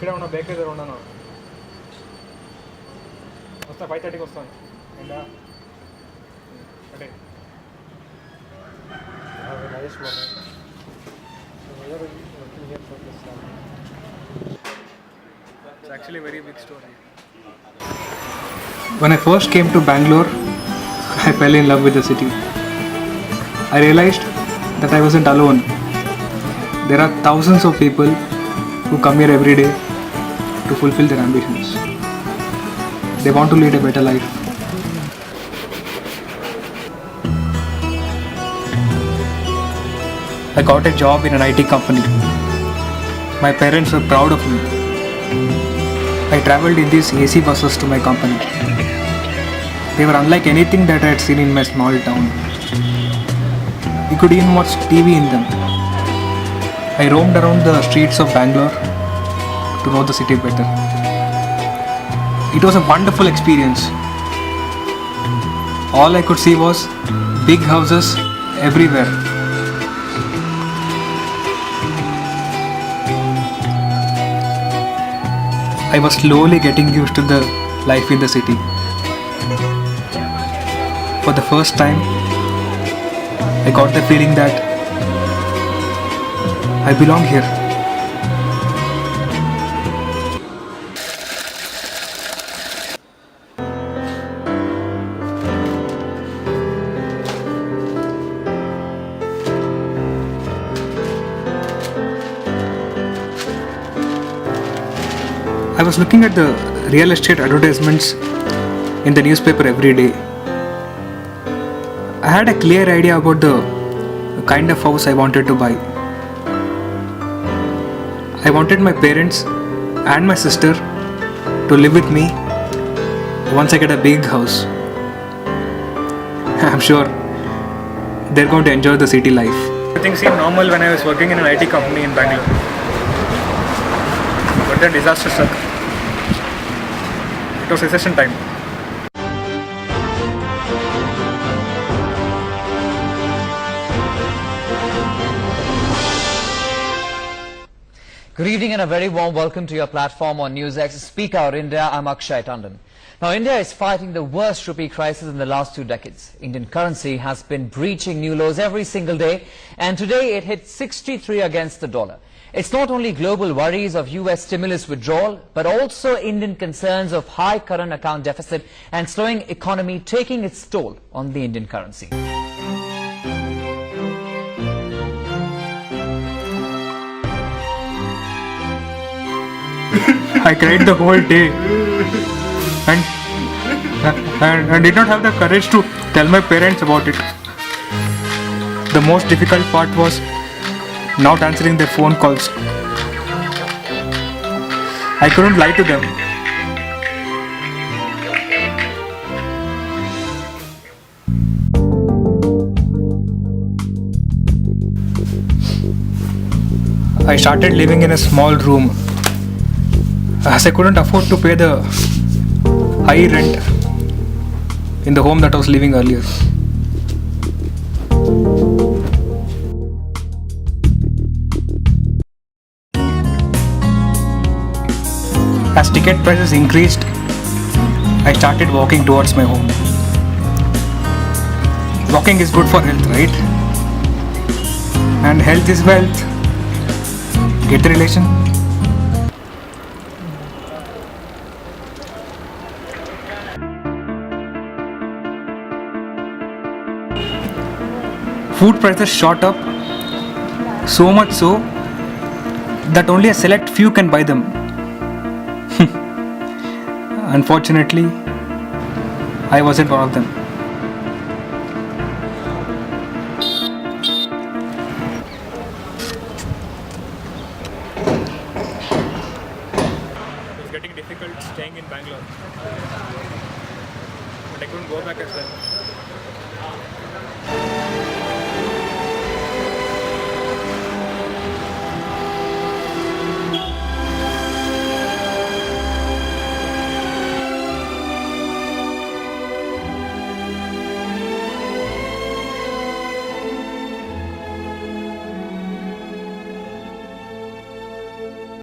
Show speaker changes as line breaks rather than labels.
ఇక్కడే ఉన్నా బేకరీ దగ్గర ఉన్నాను. వస్తా 5:30కి వస్తాను. ఏంటా అంటే nice morning. It's actually a very big story. When I first came to Bangalore, I fell in love with the city. I realized that I wasn't alone. There are thousands of people who come here every day to fulfill their ambitions. They want to lead a better life. I got a job in an IT company. My parents were proud of me. I traveled in these AC buses to my company. They were unlike anything that I had seen in my small town. You could even watch TV in them. I roamed around the streets of Bangalore to know the city better. It was a wonderful experience. All I could see was big houses everywhere. I was slowly getting used to the life in the city. For the first time, I got the feeling that I belong here. I was looking at the real estate advertisements in the newspaper every day. I had a clear idea about the kind of house I wanted to buy. I wanted my parents and my sister to live with me once I get a big house. I'm sure they're going to enjoy the city life. Everything seemed normal when I was working in an IT company in Bangalore. But then disaster struck. It was recession time.
Good evening and a very warm welcome to your platform on NewsX. Speak Out India, I'm Akshay Tandon. Now, India is fighting the worst rupee crisis in the last 2 decades. Indian currency has been breaching new lows every single day, and today it hit 63 against the dollar. It's not only global worries of US stimulus withdrawal, but also Indian concerns of high current account deficit and slowing economy taking its toll on the Indian currency.
I cried the whole day and did not have the courage to tell my parents about it. The most difficult part was not answering their phone calls. I couldn't lie to them. I started living in a small room as I couldn't afford to pay the high rent in the home that I was living earlier. As ticket prices increased, I started walking towards my home. Walking is good for health, right? And health is wealth. Get the relation? Food prices shot up, so much so that only a select few can buy them. Unfortunately, I wasn't one of them. It was getting difficult staying in Bangalore, but I couldn't go back as well.